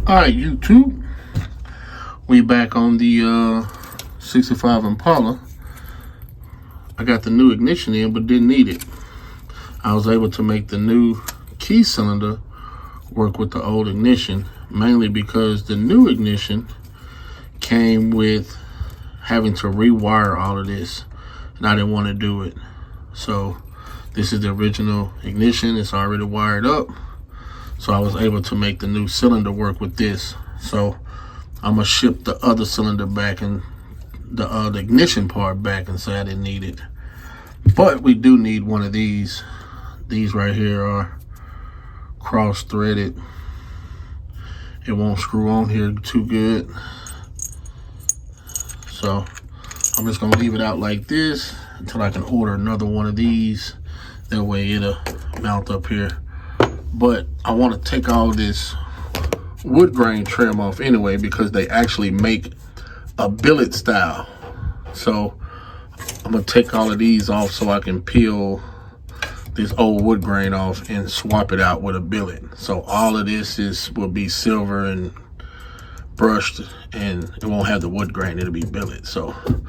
Alright, YouTube, we back on the 65 Impala. I got the new ignition in, but didn't need it. I was able to make the new key cylinder work with the old ignition, mainly because the new ignition came with having to rewire all of this, and I didn't want to do it. So this is the original ignition. It's already wired up. So I was able to make the new cylinder work with this. So I'm gonna ship the other cylinder back and the ignition part back and say I didn't need it. But we do need one of these. These right here are cross-threaded. It won't screw on here too good. So I'm just gonna leave it out like this until I can order another one of these. That way it'll mount up here. But I want to take all this wood grain trim off anyway, because they actually make a billet style. So I'm gonna take all of these off so I can peel this old wood grain off and swap it out with a billet. So all of this will be silver and brushed, and it won't have the wood grain, it'll be billet. So I'm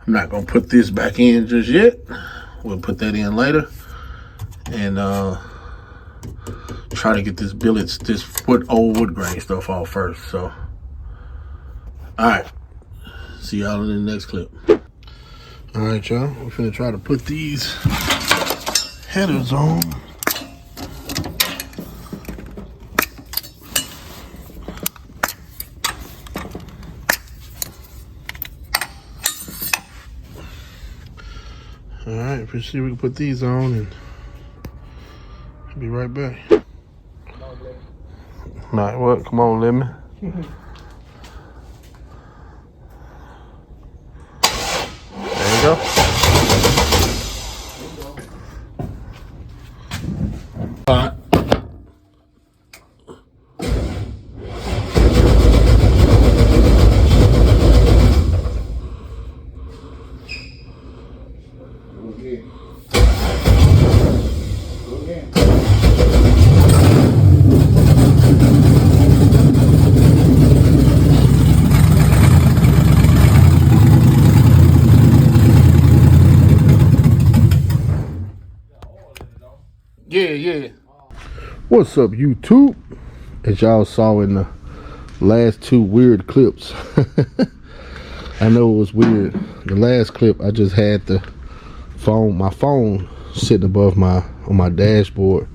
not gonna put this back in just yet. We'll put that in later and try to get this billets, this old wood grain stuff off first. So all right, see y'all in the next clip. All right, y'all, we're finna try to put these headers on. All right, let's see if we can put these on, and I'll be right back. Nah, what? Come on, Lemmy. There you go. All right. Yeah. What's up, YouTube? As y'all saw in the last two weird clips, I know it was weird. The last clip, I just had my phone sitting above on my dashboard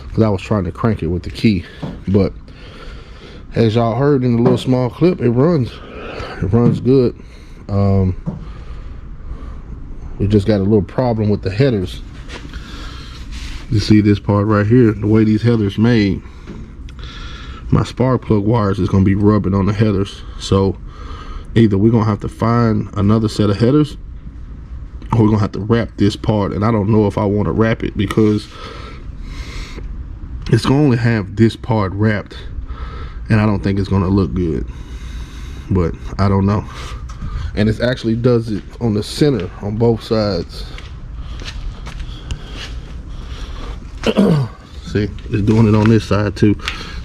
because I was trying to crank it with the key. But as y'all heard in the little small clip, it runs good. We just got a little problem with the headers. You see this part right here, the way these headers made, my spark plug wires is going to be rubbing on the headers. So either we're going to have to find another set of headers, or we're going to have to wrap this part. And I don't know if I want to wrap it, because it's going to only have this part wrapped, and I don't think it's going to look good. But I don't know. And it actually does it on the center on both sides. See, it's doing it on this side too.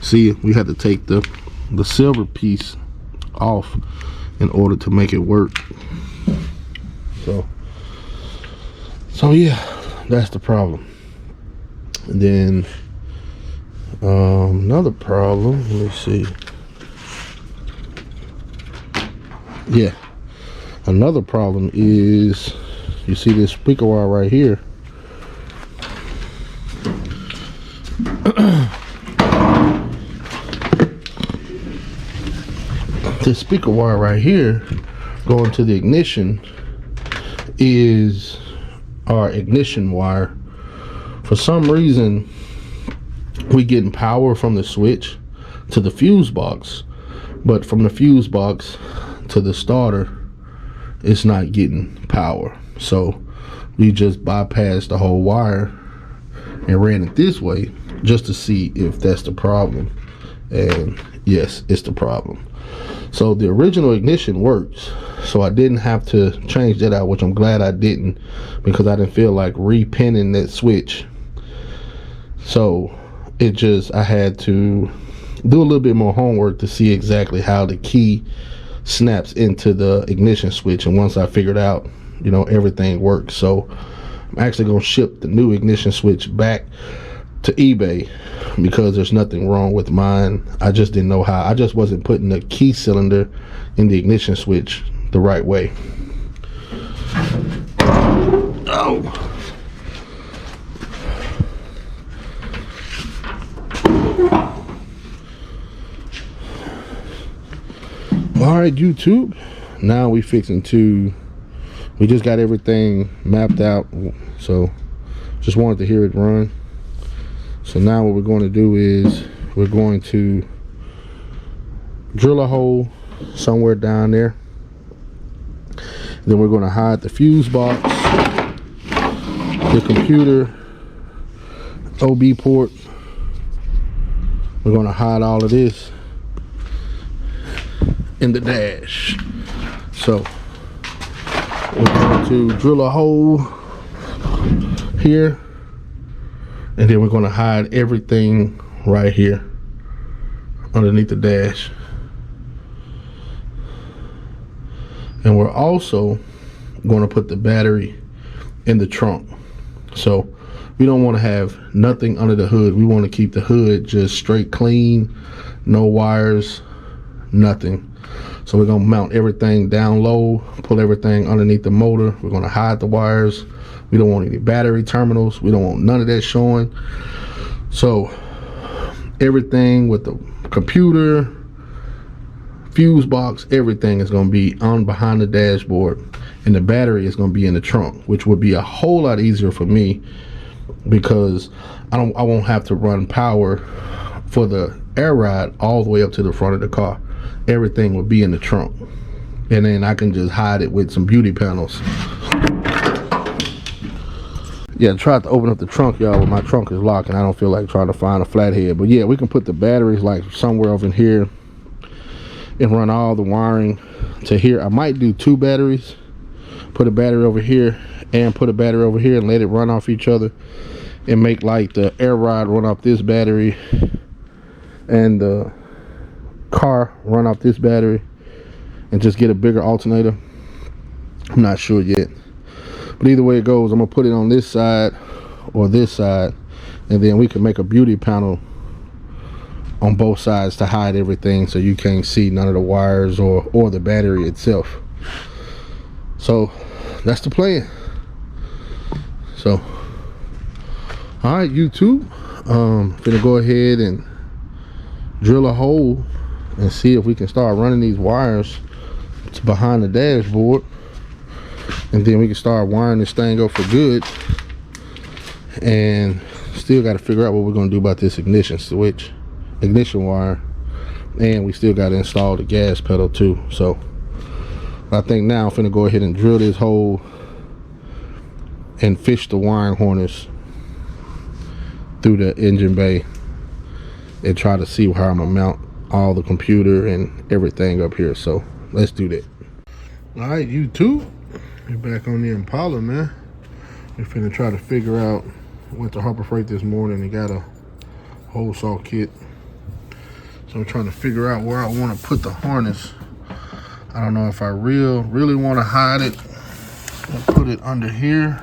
See, we had to take the silver piece off in order to make it work. So yeah, that's the problem. And then another problem, let me see. Yeah, another problem is, you see this speaker wire right here. This speaker wire right here going to the ignition is our ignition wire. For some reason, we getting power from the switch to the fuse box, but from the fuse box to the starter, it's not getting power. So we just bypassed the whole wire and ran it this way just to see if that's the problem. And yes, it's the problem. So the original ignition works, so I didn't have to change that out, which I'm glad I didn't, because I didn't feel like repinning that switch. So it just, I had to do a little bit more homework to see exactly how the key snaps into the ignition switch. And once I figured out, you know, everything works. So I'm actually going to ship the new ignition switch back to eBay because there's nothing wrong with mine. I just didn't know how. I just wasn't putting the key cylinder in the ignition switch the right way. Oh. All right, YouTube. Now we just got everything mapped out, so just wanted to hear it run. So now what we're going to do is we're going to drill a hole somewhere down there. Then we're going to hide the fuse box, the computer, OB port. We're going to hide all of this in the dash. So we're going to drill a hole here, and then we're going to hide everything right here underneath the dash. And we're also going to put the battery in the trunk. So we don't want to have nothing under the hood. We want to keep the hood just straight clean, no wires, nothing. So we're going to mount everything down low, pull everything underneath the motor. We're going to hide the wires. We don't want any battery terminals. We don't want none of that showing. So everything with the computer, fuse box, everything is going to be on behind the dashboard, and the battery is going to be in the trunk, which would be a whole lot easier for me because I won't have to run power for the air ride all the way up to the front of the car. Everything will be in the trunk, and then I can just hide it with some beauty panels. Yeah, I tried to open up the trunk, y'all, but my trunk is locked and I don't feel like trying to find a flathead. But yeah, we can put the batteries like somewhere over in here and run all the wiring to here. I might do 2 batteries, put a battery over here and put a battery over here and let it run off each other, and make like the air ride run off this battery and the car run off this battery, and just get a bigger alternator. I'm not sure yet, but either way it goes, I'm gonna put it on this side or this side, and then we can make a beauty panel on both sides to hide everything so you can't see none of the wires or the battery itself. So that's the plan. So all right, YouTube, gonna go ahead and drill a hole and see if we can start running these wires to behind the dashboard, and then we can start wiring this thing up for good. And still got to figure out what we're going to do about this ignition wire, and we still got to install the gas pedal too. So I think now I'm finna go ahead and drill this hole and fish the wiring harness through the engine bay and try to see how I'm gonna mount all the computer and everything up here. So let's do that. All right, YouTube, we're back on the Impala, man. We're finna try to figure out. Went to Harbor Freight this morning and got a hole saw kit. So I'm trying to figure out where I want to put the harness. I don't know if I really want to hide it and put it under here,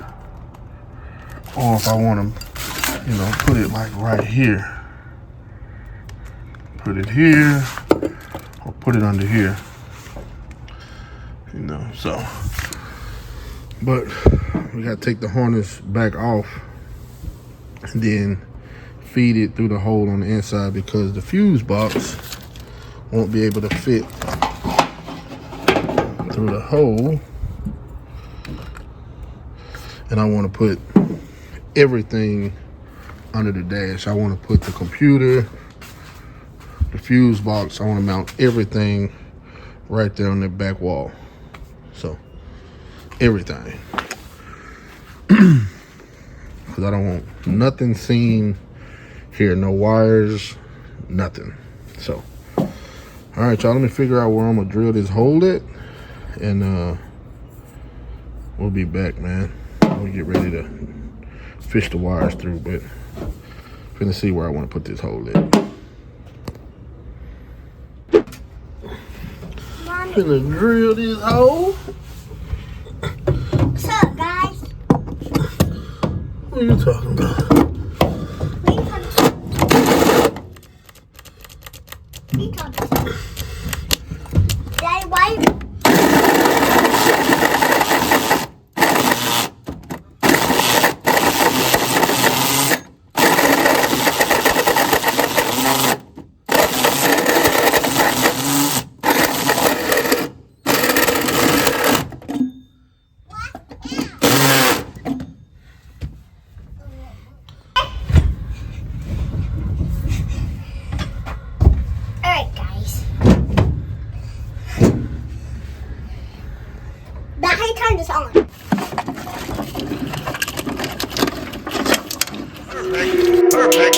or if I want to, you know, put it like right here. Put it here, or put it under here. You know, so. But we got to take the harness back off and then feed it through the hole on the inside, because the fuse box won't be able to fit through the hole. And I want to put everything under the dash. I want to put the computer, the fuse box, I want to mount everything right there on the back wall. So everything. Because I don't want nothing seen here, no wires, nothing. So all right, y'all, let me figure out where I'm gonna drill this hole at, and we'll be back, man. We'll get ready to fish the wires through, but finna see where I want to put this hole at. Finna drill this hole. What's up, guys? What are you talking about? Daddy, why? Alright, guys. Now how you turn this on? Perfect.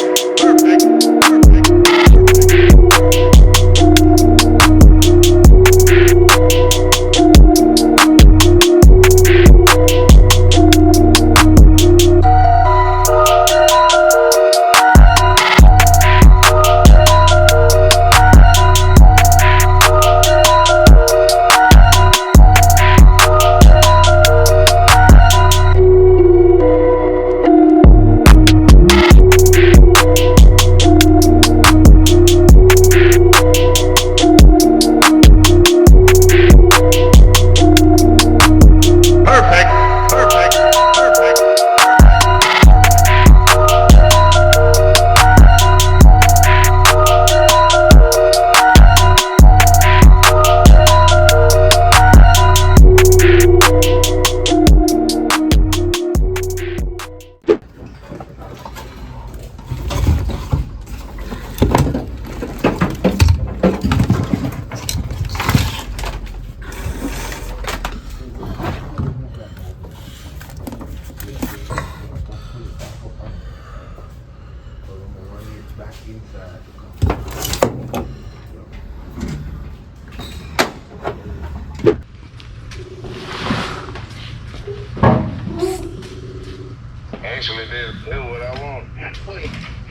Actually, that's what I want.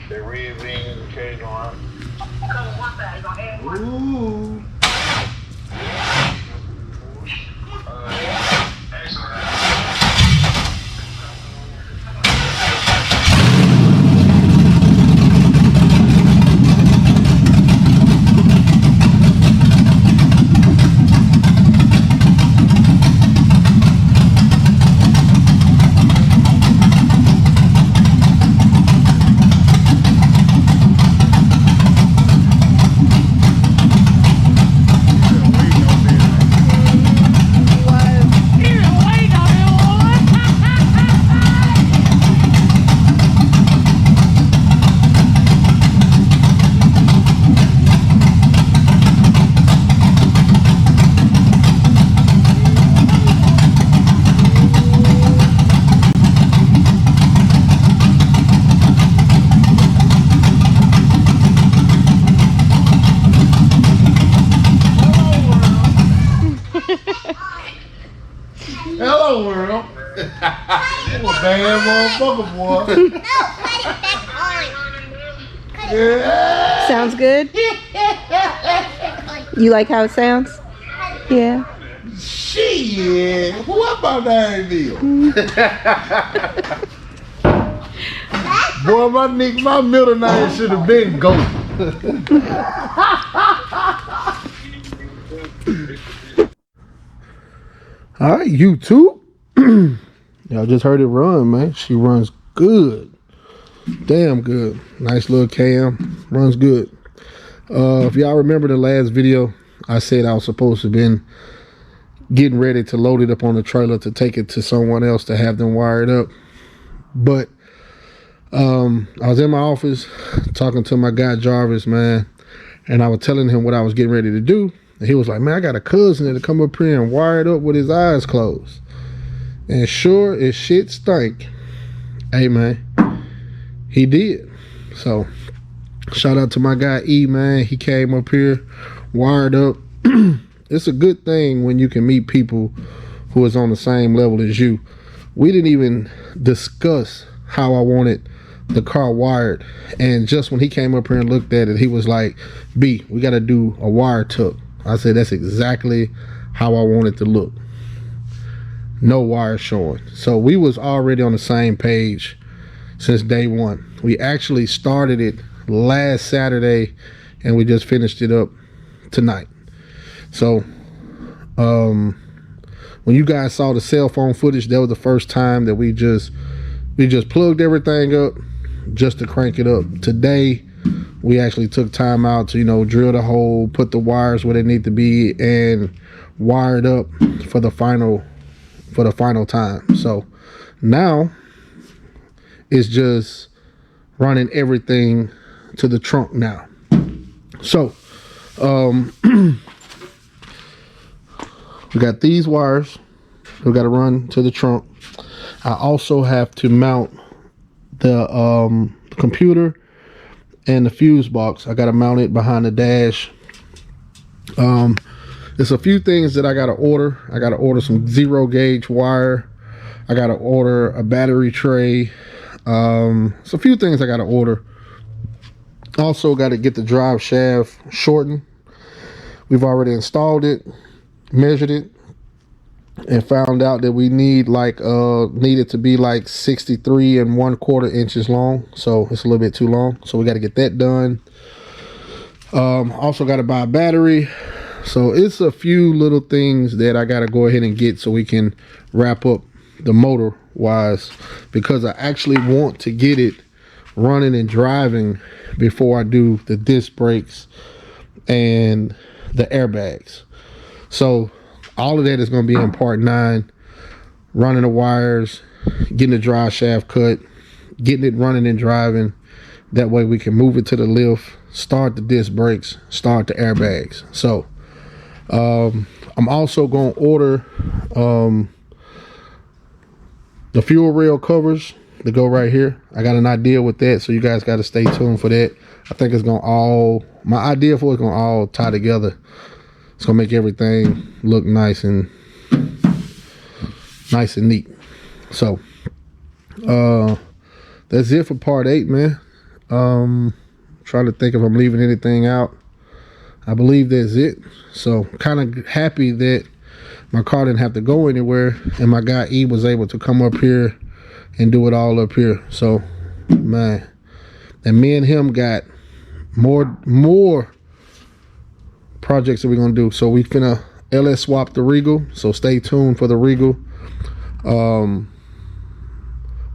The red bean and the Cajun rice. Ooh. Hello, world. You a bad motherfucker, boy. No, put it back on. Yeah. Sounds good? You like how it sounds? Yeah. Shit. What my name is? Boy, my middle name should have been Goat. All right, YouTube. Y'all just heard it run, man. She runs good. Damn good. Nice little cam. Runs good. If y'all remember the last video, I said I was supposed to have been getting ready to load it up on the trailer to take it to someone else to have them wired up. But I was in my office talking to my guy Jarvis, man, and I was telling him what I was getting ready to do. And he was like, man, I got a cousin that'll come up here and wire it up with his eyes closed. And sure as shit stank. Hey, man, he did. So shout out to my guy E, man. He came up here, wired up. It's a good thing when you can meet people who is on the same level as you. We didn't even discuss how I wanted the car wired. And just when he came up here and looked at it, he was like, B, we got to do a wire tuck. I said that's exactly how I want it to look. No wires showing. So we was already on the same page since day one. We actually started it last Saturday and we just finished it up tonight. So when you guys saw the cell phone footage, that was the first time that we just plugged everything up just to crank it up. Today we actually took time out to, you know, drill the hole, put the wires where they need to be, and wire it up for the final time. So now it's just running everything to the trunk now. So we got these wires we got to run to the trunk. I also have to mount the computer and the fuse box. I got to mount it behind the dash. There's a few things that I got to order. I got to order some 0 gauge wire. I got to order a battery tray. It's a few things I got to order. Also got to get the drive shaft shortened. We've already installed it, measured it, and found out that we need needed to be like 63 1/4 inches long. So it's a little bit too long. So we got to get that done. Also got to buy a battery. So it's a few little things that I got to go ahead and get so we can wrap up the motor wise, because I actually want to get it running and driving before I do the disc brakes and the airbags. So all of that is going to be in part 9, running the wires, getting the drive shaft cut, getting it running and driving. That way we can move it to the lift, start the disc brakes, start the airbags. So I'm also going to order the fuel rail covers to go right here. I got an idea with that, so you guys got to stay tuned for that. I think it's going to all, my idea for it's going to all tie together. It's going to make everything look nice and neat. So that's it for part 8, man. Trying to think if I'm leaving anything out. I believe that's it. So kind of happy that my car didn't have to go anywhere, and my guy E was able to come up here and do it all up here. So man, and me and him got more projects that we're gonna do. So we finna LS swap the Regal, so stay tuned for the Regal.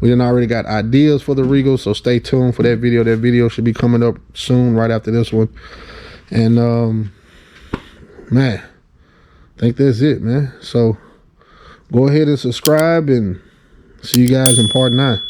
We done already got ideas for the Regal, so stay tuned for that video. That video should be coming up soon, right after this one. And man, I think that's it, man. So go ahead and subscribe, and see you guys in part 9.